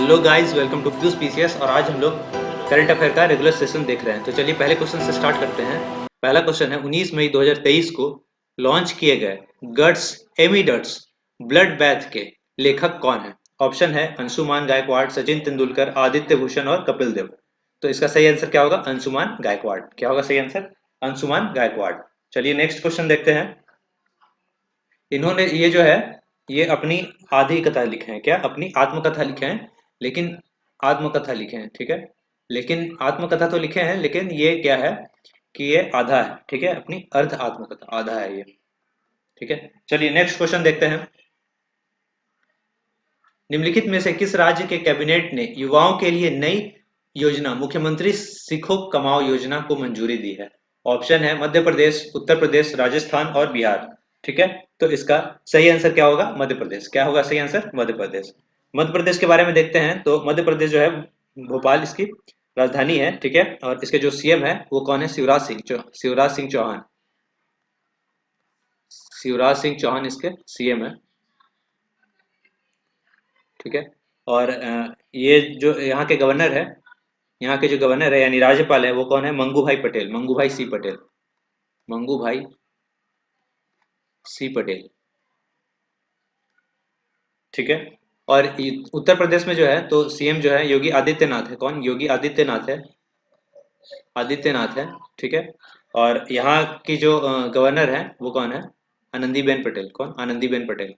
Hello guys, welcome to क्यूज PCS. और आज हम लोग करंट अफेयर का रेगुलर सेशन देख रहे हैं। तो चलिए पहले क्वेश्चन से स्टार्ट करते हैं। पहला क्वेश्चन है, 19 मई 2023 को लॉन्च किए गए गट्स एमिडट्स ब्लड बैथ के लेखक कौन है? ऑप्शन है अंशुमान गायकवाड़, सचिन तेंदुलकर, आदित्य भूषण और कपिल देव। तो इसका सही आंसर क्या होगा? अंशुमान गायकवाड़। क्या होगा सही आंसर? अंशुमान गायकवाड़। चलिए नेक्स्ट क्वेश्चन देखते हैं। इन्होंने ये जो है ये अपनी आधी कथा लिखे हैं। क्या? अपनी आत्मकथा लिखे हैं। लेकिन आत्मकथा लिखे हैं, ठीक है। लेकिन आत्मकथा तो लिखे हैं, लेकिन ये क्या है कि ये आधा है, ठीक है। अपनी अर्ध आत्मकथा आधा है ये, ठीक है। चलिए नेक्स्ट क्वेश्चन देखते हैं। निम्नलिखित में से किस राज्य के कैबिनेट ने युवाओं के लिए नई योजना मुख्यमंत्री सीखो कमाओ योजना को मंजूरी दी है? ऑप्शन है मध्य प्रदेश, उत्तर प्रदेश, राजस्थान और बिहार। ठीक है, तो इसका सही आंसर क्या होगा? मध्य प्रदेश। क्या होगा सही आंसर? मध्य प्रदेश। मध्य प्रदेश के बारे में देखते हैं। तो मध्य प्रदेश जो है भोपाल इसकी राजधानी है, ठीक है। और इसके जो सीएम है वो कौन है? शिवराज सिंह चौहान। शिवराज सिंह चौहान इसके सीएम है, ठीक है। और ये जो यहाँ के गवर्नर है, यहाँ के जो गवर्नर है यानी राज्यपाल है वो कौन है? मंगू भाई पटेल, मंगू भाई सी पटेल, मंगू भाई सी पटेल, ठीक है। और उत्तर प्रदेश में जो है तो सीएम जो है योगी आदित्यनाथ है। कौन? योगी आदित्यनाथ है, आदित्यनाथ है, ठीक है। और यहाँ की जो गवर्नर है वो कौन है? आनंदीबेन पटेल। कौन? आनंदीबेन पटेल।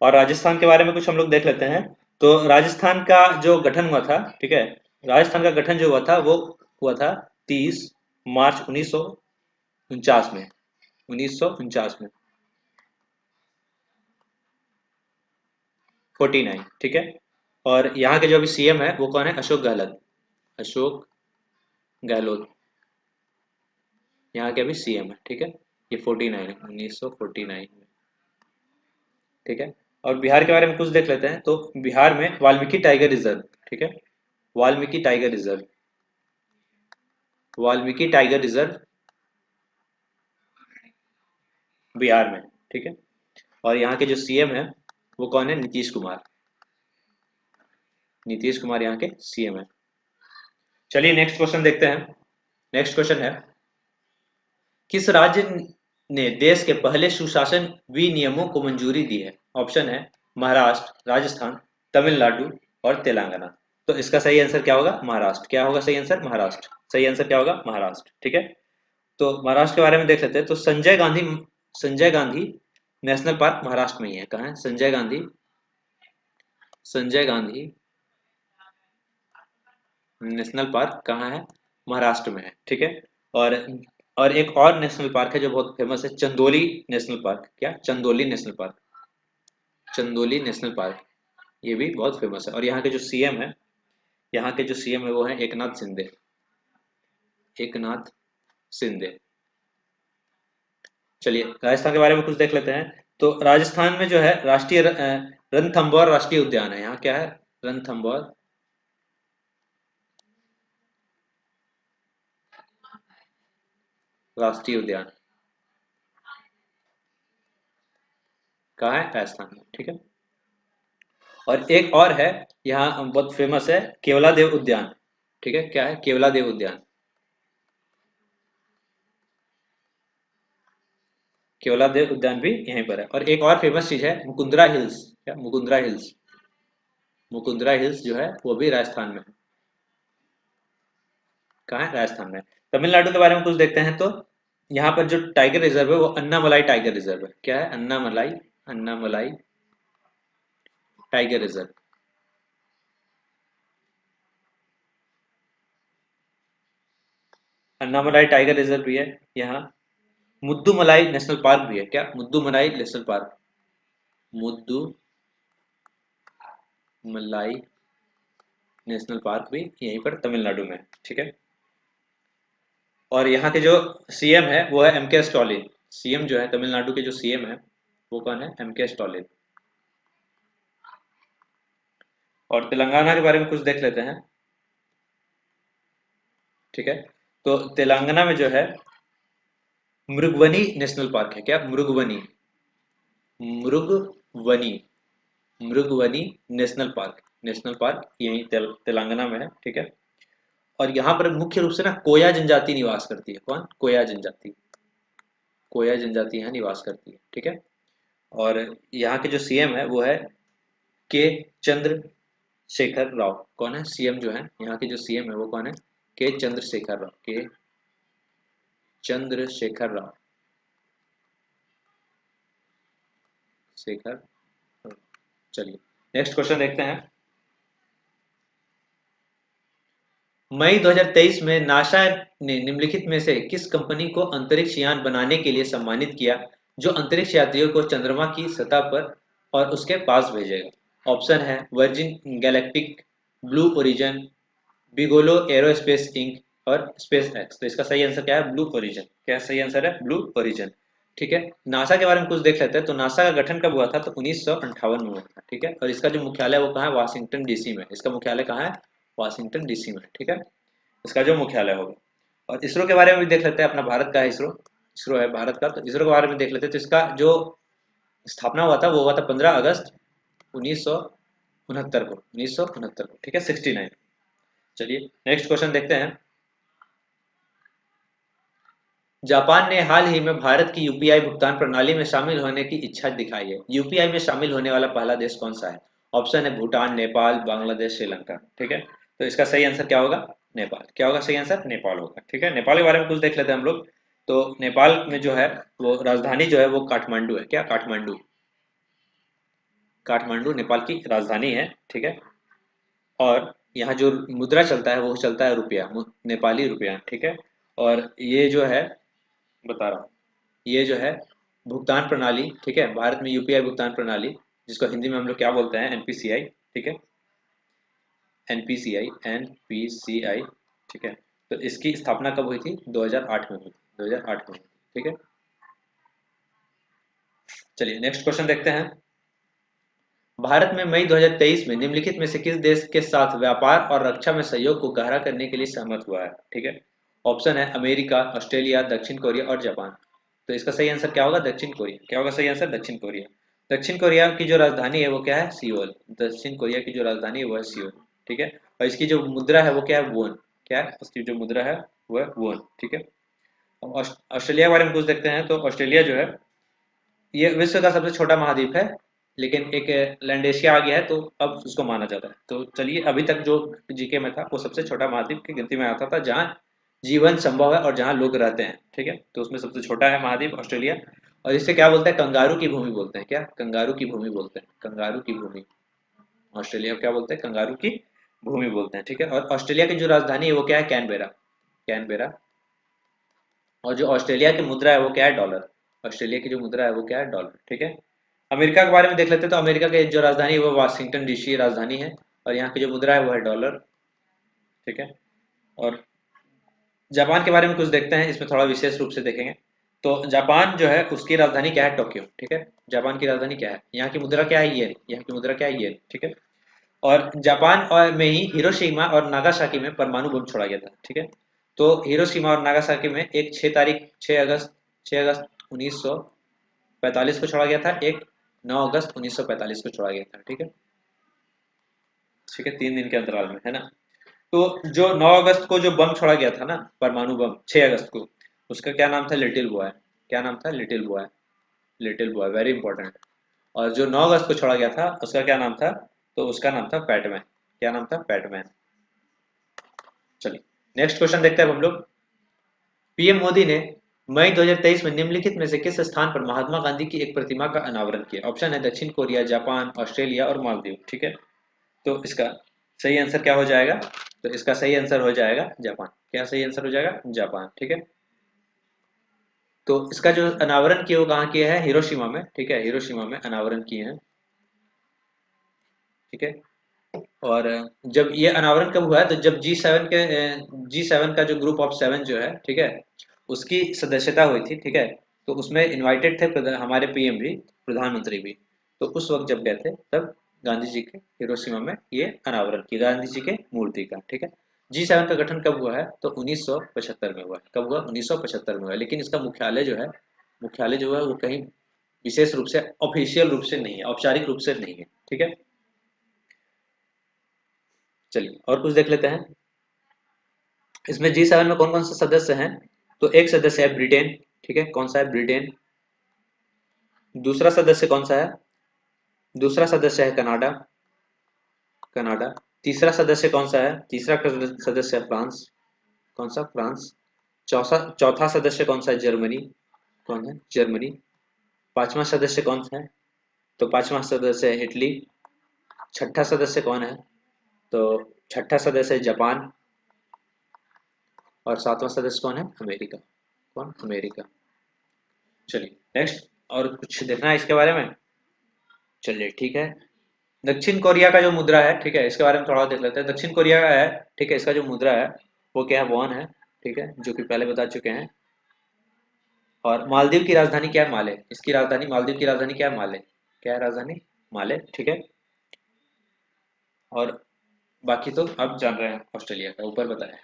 और राजस्थान के बारे में कुछ हम लोग देख लेते हैं। तो राजस्थान का जो गठन हुआ था, ठीक है, राजस्थान का गठन जो हुआ था वो हुआ था 30 मार्च 1949 में, 1949 में, 49, ठीक है। और यहाँ के जो अभी सीएम है वो कौन है? अशोक गहलोत, अशोक गहलोत यहाँ के अभी सीएम है, ठीक है। ये 49 है, 1949 में, ठीक है। और बिहार के बारे में कुछ देख लेते हैं। तो बिहार में वाल्मीकि टाइगर रिजर्व, ठीक है, Valmiki tiger reserve, Valmiki tiger reserve Bihar में, ठीक है। और यहाँ के जो सीएम है वो कौन है? नीतीश कुमार, नीतीश कुमार यहाँ के सीएम है। चलिए नेक्स्ट क्वेश्चन देखते हैं। नेक्स्ट क्वेश्चन है, किस राज्य ने देश के पहले सुशासन विनियमों को मंजूरी दी है? ऑप्शन है महाराष्ट्र, राजस्थान, तमिलनाडु और तेलंगाना। तो इसका सही आंसर क्या होगा? महाराष्ट्र। क्या होगा सही आंसर? महाराष्ट्र। सही आंसर क्या होगा? महाराष्ट्र, ठीक है। तो महाराष्ट्र के बारे में देख लेते हैं। तो संजय गांधी नेशनल पार्क महाराष्ट्र में ही है। कहाँ है संजय गांधी? संजय गांधी नेशनल पार्क कहाँ है? महाराष्ट्र में है, ठीक है। और और एक और नेशनल पार्क है जो बहुत फेमस है, चंदोली नेशनल पार्क। क्या? Chandoli national park, Chandoli national park, ये भी बहुत फेमस है। और यहाँ के जो सीएम है, यहाँ के जो सीएम है वो है एकनाथ शिंदे, एकनाथ शिंदे। चलिए राजस्थान के बारे में कुछ देख लेते हैं। तो राजस्थान में जो है राष्ट्रीय रणथंभौर राष्ट्रीय उद्यान है। यहाँ क्या है? रणथंभौर राष्ट्रीय उद्यान कहाँ है? राजस्थान में, ठीक है। और एक और है यहाँ बहुत फेमस है, केवला देव उद्यान, ठीक है। क्या है? केवला देव उद्यान, केवला देव उद्यान भी यहीं पर है। और एक और फेमस चीज है मुकुंदरा हिल्स। क्या? मुकुंदरा हिल्स, मुकुंदरा हिल्स जो है वो भी राजस्थान में है। कहाँ है? राजस्थान में। तमिलनाडु के बारे में कुछ देखते हैं। तो यहाँ पर जो टाइगर रिजर्व है वो अन्नामलाई टाइगर रिजर्व है। क्या है? Annamalai, Annamalai tiger reserve. Annamalai tiger reserve भी है यहाँ। मुद्दुमलाई नेशनल पार्क भी है। क्या? मुद्दुमलाई नेशनल पार्क, मुद्दु मलाई नेशनल पार्क भी यहीं पर तमिलनाडु में है, ठीक है। और यहाँ के जो सीएम है वो है एम के स्टॉलिन। सीएम जो है तमिलनाडु के जो सीएम है वो कौन है? एम के स्टॉलिन। और तेलंगाना के बारे में कुछ देख लेते हैं, ठीक है। तो तेलंगाना में जो है मृगवनी नेशनल पार्क है। क्या? मृगवनी, मृगवनी, मृगवनी नेशनल पार्क यही तेलंगाना में है, ठीक है। और यहाँ पर मुख्य रूप से ना कोया जनजाति निवास करती है। कौन? कोया जनजाति, कोया जनजाति यहाँ निवास करती है, ठीक है। और यहाँ के जो सीएम है वो है के चंद्रशेखर राव। कौन है सीएम जो है यहाँ के? जो सीएम है वो कौन है? के चंद्रशेखर राव, के चंद्रशेखर राव, शेखर। चलिए नेक्स्ट क्वेश्चन देखते हैं। मई 2023 में नासा ने निम्नलिखित में से किस कंपनी को अंतरिक्ष यान बनाने के लिए सम्मानित किया जो अंतरिक्ष यात्रियों को चंद्रमा की सतह पर और उसके पास भेजेगा? ऑप्शन है Virgin Galactic, Blue Origin, Bigelow Aerospace Inc और स्पेस एक्स। तो इसका सही आंसर क्या है? Blue Origin. क्या सही आंसर है? ब्लू ओरिजन, ठीक है। नासा के बारे में कुछ देख लेते हैं। तो नासा का गठन कब हुआ था? तो 1958 में हुआ था, ठीक है। और इसका जो मुख्यालय वो कहाँ है? वाशिंगटन डीसी में। इसका मुख्यालय कहाँ है? वाशिंगटन डीसी में, ठीक है। इसका जो मुख्यालय होगा। और इसरो के बारे में भी देख लेते हैं। अपना भारत का इसरो, इसरो है भारत का। तो इसरो के बारे में देख लेते हैं। तो इसका जो स्थापना हुआ था वो हुआ था 15 अगस्त 1969 को, 1969 को, ठीक है, 69। चलिए नेक्स्ट क्वेश्चन देखते हैं। जापान ने हाल ही में भारत की यूपीआई भुगतान प्रणाली में शामिल होने की इच्छा दिखाई है। यूपीआई में शामिल होने वाला पहला देश कौन सा है? ऑप्शन है भूटान, नेपाल, बांग्लादेश, श्रीलंका, ठीक है। तो इसका सही आंसर क्या होगा? नेपाल। क्या होगा सही आंसर? नेपाल होगा, ठीक है। नेपाल के बारे में कुछ देख लेते हैं हम लोग। तो नेपाल में जो है वो राजधानी जो है वो काठमांडू है। क्या? काठमांडू, काठमांडू नेपाल की राजधानी है, ठीक है। और यहाँ जो मुद्रा चलता है वो चलता है रुपया, नेपाली रुपया, ठीक है। और ये जो है बता रहा हूँ, ये जो है भुगतान प्रणाली, ठीक है, भारत में यूपीआई भुगतान प्रणाली, जिसको हिंदी में हम लोग क्या बोलते हैं? एनपीसीआई, ठीक है। एनपीसीआई, एनपीसीआई, ठीक है। तो इसकी स्थापना कब हुई थी? 2008 में हुई थी, 2008 में हुई थी, ठीक है। चलिए नेक्स्ट क्वेश्चन देखते हैं। भारत में मई 2023 में निम्नलिखित में से किस देश के साथ व्यापार और रक्षा में सहयोग को गहरा करने के लिए सहमत हुआ है? ठीक है। ऑप्शन है अमेरिका, ऑस्ट्रेलिया, दक्षिण कोरिया और जापान। तो इसका सही आंसर क्या होगा? दक्षिण कोरिया। क्या होगा सही आंसर? दक्षिण कोरिया। दक्षिण कोरिया की जो राजधानी है वो क्या है? सियोल। दक्षिण कोरिया की जो राजधानी है वो है सियोल, ठीक है। और इसकी जो मुद्रा है वो क्या है? वोन। क्या है उसकी जो मुद्रा है? वो है वोन, ठीक है। ऑस्ट्रेलिया के बारे में कुछ देखते हैं। तो ऑस्ट्रेलिया जो है ये विश्व का सबसे छोटा महाद्वीप है, लेकिन एक लैंड एशिया आ गया है तो अब उसको माना जाता है। तो चलिए अभी तक जो जीके में था वो सबसे छोटा महाद्वीप की गिनती में आता था जहाँ जीवन संभव है और जहाँ लोग रहते हैं, ठीक है। तो उसमें सबसे छोटा है महाद्वीप ऑस्ट्रेलिया। और इसे क्या बोलते हैं? कंगारू की भूमि बोलते हैं। क्या? कंगारू की भूमि बोलते हैं, कंगारू की भूमि। ऑस्ट्रेलिया को क्या बोलते हैं? कंगारू की भूमि बोलते हैं, ठीक है। और ऑस्ट्रेलिया की जो राजधानी है वो क्या है? Canberra, Canberra. और जो ऑस्ट्रेलिया की मुद्रा है वो क्या है? डॉलर। ऑस्ट्रेलिया की जो मुद्रा है वो क्या है? डॉलर, ठीक है। अमेरिका के बारे में देख लेते हैं। तो अमेरिका की जो राजधानी है वो वाशिंगटन डीसी राजधानी है और यहाँ की जो मुद्रा है वो है डॉलर, ठीक है। और जापान के बारे में कुछ देखते हैं, इसमें थोड़ा विशेष रूप से देखेंगे। तो जापान जो है उसकी राजधानी क्या है? टोक्यो, ठीक है। जापान की राजधानी क्या है? यहाँ की मुद्रा क्या है? येन। यहाँ की मुद्रा क्या है? येन, ठीक है। और जापान और में ही हिरोशिमा और नागासाकी में परमाणु बम छोड़ा गया था, ठीक है। तो हिरोशिमा और नागासाकी में एक 6 अगस्त 1945 को छोड़ा गया था, एक 9 अगस्त 1945 को छोड़ा गया था, ठीक है। ठीक है, 3 दिन के अंतराल में, है ना। तो जो 9 अगस्त को जो बम छोड़ा गया था ना, परमाणु बम, 6 अगस्त को, उसका क्या नाम था? Little boy. क्या नाम था? Little boy, little boy, very important. और जो 9 अगस्त को छोड़ा गया था उसका क्या नाम था? तो उसका नाम था पैटमैन। क्या नाम था? पैटमैन। चलिए नेक्स्ट क्वेश्चन देखते हैं अब हम लोग। पीएम मोदी ने मई 2023 में निम्नलिखित में से किस स्थान पर महात्मा गांधी की एक प्रतिमा का अनावरण किया? ऑप्शन है दक्षिण कोरिया, जापान, ऑस्ट्रेलिया और मालदीव, ठीक है। तो इसका सही आंसर क्या हो जाएगा? तो इसका सही आंसर हो जाएगा जापान। क्या सही आंसर हो जाएगा? जापान, ठीक है। तो इसका जो अनावरण किया वो कहाँ किया है? हिरोशिमा में, ठीक है, हिरोशिमा में अनावरण किए हैं, ठीक है। और जब ये अनावरण कब हुआ है? तो जब G7 का जो ग्रुप ऑफ 7 जो है, ठीक है, उसकी सदस्यता हुई थी, ठीक है। तो उसमें इनवाइटेड थे हमारे पीएम भी, प्रधानमंत्री भी। तो उस वक्त जब गए थे तब गांधी जी के हिरोशिमा में ये अनावरण किया, गांधी जी के मूर्ति का, ठीक है। G7 का गठन कब हुआ है? तो 1975 में हुआ है। कब हुआ? 1975 में हुआ है। लेकिन इसका मुख्यालय जो है वो कहीं विशेष रूप से, ऑफिशियल रूप से नहीं है, औपचारिक रूप से नहीं है। ठीक है, चलिए और कुछ देख लेते हैं। इसमें G7 में कौन कौन से सदस्य हैं? तो एक सदस्य है ब्रिटेन। ठीक है, कौन सा है? ब्रिटेन। दूसरा सदस्य कौन सा है? दूसरा सदस्य है कनाडा। कनाडा। तीसरा सदस्य कौन सा है? तीसरा सदस्य है फ्रांस। कौन सा? फ्रांस। चौथा चौथा सदस्य कौन सा है? जर्मनी। कौन है? जर्मनी। पांचवा सदस्य कौन सा है? तो पांचवा सदस्य है इटली। छठा सदस्य कौन है? तो छठा सदस्य है जापान। और सातवां सदस्य कौन है? अमेरिका। कौन? अमेरिका। चलिए नेक्स्ट, और कुछ देखना है इसके बारे में? चलिए ठीक है। दक्षिण कोरिया का जो मुद्रा है, ठीक है, इसके बारे में थोड़ा देख लेते हैं। दक्षिण कोरिया का है, ठीक है, इसका जो मुद्रा है वो क्या है? वॉन है। ठीक है, जो कि पहले बता चुके हैं। और मालदीव की राजधानी क्या है? माले। इसकी राजधानी, मालदीव की राजधानी क्या है? माले। क्या है राजधानी? माले। ठीक है, और बाकी तो आप जान रहे हैं, ऑस्ट्रेलिया का ऊपर बताया।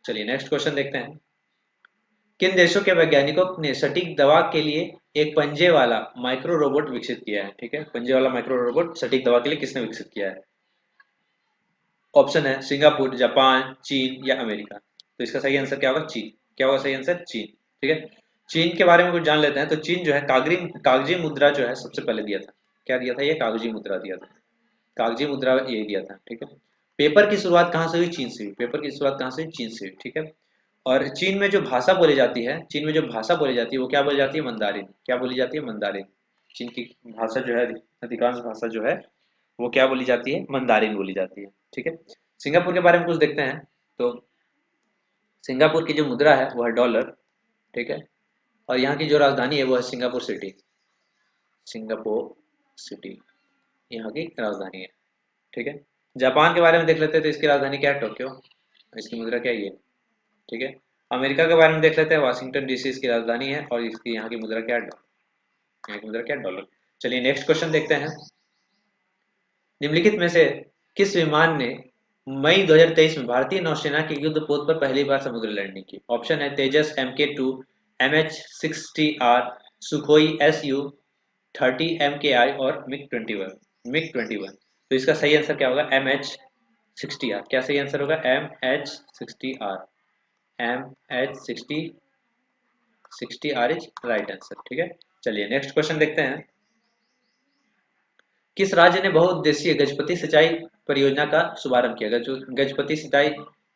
चलिए नेक्स्ट क्वेश्चन देखते हैं। किन देशों के वैज्ञानिकों ने सटीक दवा के लिए एक पंजे वाला माइक्रो रोबोट विकसित किया है? ठीक है, पंजे वाला माइक्रो रोबोट सटीक दवा के लिए किसने विकसित किया है? ऑप्शन है सिंगापुर, जापान, चीन या अमेरिका। तो इसका सही आंसर क्या होगा? चीन। क्या होगा सही आंसर? चीन। ठीक है, चीन के बारे में कुछ जान लेते हैं। तो चीन जो है कागजी मुद्रा जो है सबसे पहले दिया था। क्या दिया था? ये कागजी मुद्रा दिया था। कागजी मुद्रा यही दिया था। ठीक है, पेपर की शुरुआत कहाँ से हुई? चीन से हुई। पेपर की शुरुआत कहाँ से हुई? चीन से हुई। ठीक है, और चीन में जो भाषा बोली जाती है, चीन में जो भाषा बोली जाती है वो क्या बोली जाती है? मंदारिन। क्या बोली जाती है? मंदारिन। चीन की भाषा जो है, अधिकांश भाषा जो है वो क्या बोली जाती है? मंदारिन बोली जाती है। ठीक है, सिंगापुर के बारे में कुछ देखते हैं। तो सिंगापुर की जो मुद्रा है वो है डॉलर। ठीक है, और यहाँ की जो राजधानी है वो है सिंगापुर सिटी। सिंगापुर सिटी यहाँ की राजधानी है। ठीक है, जापान के बारे में देख लेते हैं। तो इसकी राजधानी क्या है? टोक्यो। इसकी मुद्रा क्या है? ये। ठीक है, अमेरिका के बारे में देख लेते हैं। वाशिंगटन डीसी इसकी राजधानी है, और इसकी यहाँ की मुद्रा क्या है? यहाँ की मुद्रा क्या है? डॉलर। चलिए नेक्स्ट क्वेश्चन देखते हैं। निम्नलिखित में से किस विमान ने मई 2023 में भारतीय नौसेना के युद्धपोत पर पहली बार समुद्र लैंडिंग की? ऑप्शन है तेजस MK2, MH-60R, Sukhoi Su-30 MKI और मिग 21। तो इसका सही आंसर क्या होगा? MH-60R। क्या सही आंसर होगा? MH-60R। MH-60R is right answer. ठीक है, चलिए नेक्स्ट क्वेश्चन देखते हैं। किस राज्य ने बहुउद्देशीय गजपति सिंचाई परियोजना का शुभारंभ किया? गजपति सिंचाई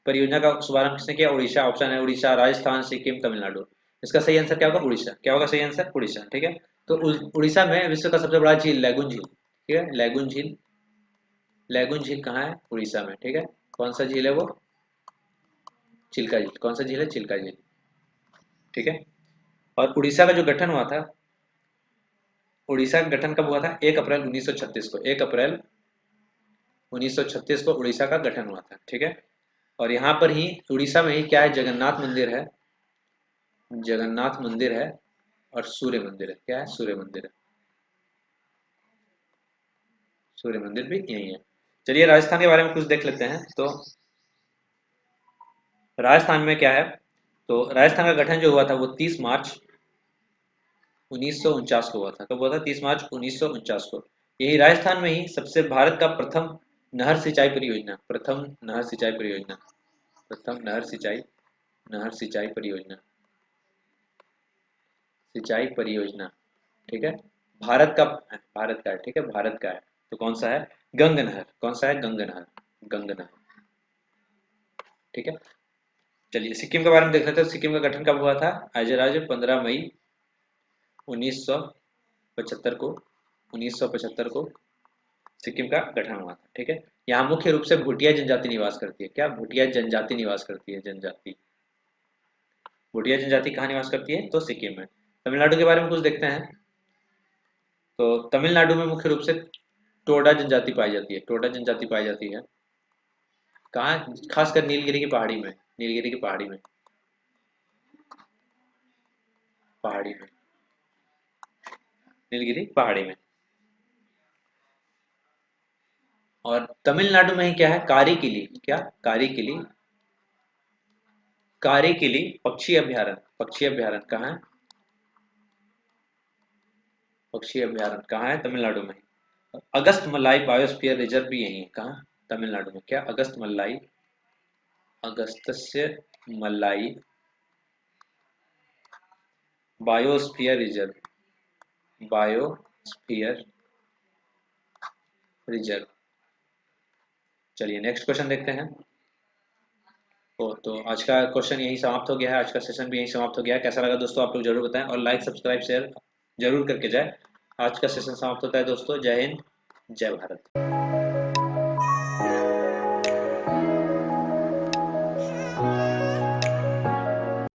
परियोजना का शुभारंभ किसने किया? उड़ीसा। ऑप्शन है उड़ीसा, राजस्थान, सिक्किम, तमिलनाडु। इसका सही आंसर क्या होगा? उड़ीसा। क्या होगा सही आंसर? उड़ीसा। ठीक है, तो उड़ीसा में विश्व का सबसे बड़ा झील लैगून झील। ठीक है, लैगून झील। लैगून झील कहाँ है? उड़ीसा में। ठीक है, कौन सा झील है वो? चिल्का झील। कौन सा झील है? चिल्का झील। ठीक है, और उड़ीसा का जो गठन हुआ था, उड़ीसा का गठन कब हुआ था? 1 अप्रैल 1936 को। 1 अप्रैल 1936 को उड़ीसा का गठन हुआ था। ठीक है, और यहाँ पर ही उड़ीसा में ही क्या है? जगन्नाथ मंदिर है। जगन्नाथ मंदिर है, और सूर्य मंदिर है। क्या है? सूर्य मंदिर है। सूर्य मंदिर भी यही है। चलिए राजस्थान के बारे में कुछ देख लेते हैं। तो राजस्थान में क्या है? तो राजस्थान का गठन जो हुआ था वो 30 मार्च 1949 को हुआ था। कब हुआ था? 30 मार्च 1949 को। यही राजस्थान में ही सबसे भारत का प्रथम नहर सिंचाई परियोजना, प्रथम नहर सिंचाई परियोजना, प्रथम नहर सिंचाई परियोजना, सिंचाई परियोजना। ठीक है, भारत का है। ठीक है, भारत का है। तो कौन सा है? गंग नहर। कौन सा है? गंग नहर। गंग नहर। ठीक है, चलिए सिक्किम के बारे में देख लेते हैं। सिक्किम का गठन कब हुआ था? आज 15 मई 1975 को, 1975 को सिक्किम का गठन हुआ था। ठीक है, यहाँ मुख्य रूप से भूटिया जनजाति निवास करती है। क्या? भूटिया जनजाति निवास करती है। जनजाति, भूटिया जनजाति कहाँ निवास करती है? तो सिक्किम में। तमिलनाडु के बारे में कुछ देखते हैं। तो तमिलनाडु में मुख्य रूप से टोडा जनजाति पाई जाती है। टोडा जनजाति पाई जाती है कहाँ? खासकर नीलगिरी की पहाड़ी में। नीलगिरी की पहाड़ी में, पहाड़ी में, नीलगिरी पहाड़ी में। और तमिलनाडु में ही क्या है? कारीकिली। क्या? कारीकिली, कारीकिली पक्षी अभ्यारण्य। पक्षी अभ्यारण्य कहाँ है? पक्षी अभ्यारण्य कहाँ है? तमिलनाडु में। अगस्त मलाई बायोस्फीयर रिजर्व भी यही है, कहाँ? तमिलनाडु में। क्या? अगस्त मलाई, अगस्त्य मलाई बायोस्फीयर रिजर्व, बायोस्फीयर रिजर्व। चलिए नेक्स्ट क्वेश्चन देखते हैं। तो आज का क्वेश्चन यही समाप्त हो गया है, आज का सेशन भी यही समाप्त हो गया है। कैसा लगा दोस्तों आप लोग जरूर बताएं, और लाइक सब्सक्राइब शेयर जरूर करके जाए। आज का सेशन समाप्त होता है दोस्तों। जय हिंद, जय भारत।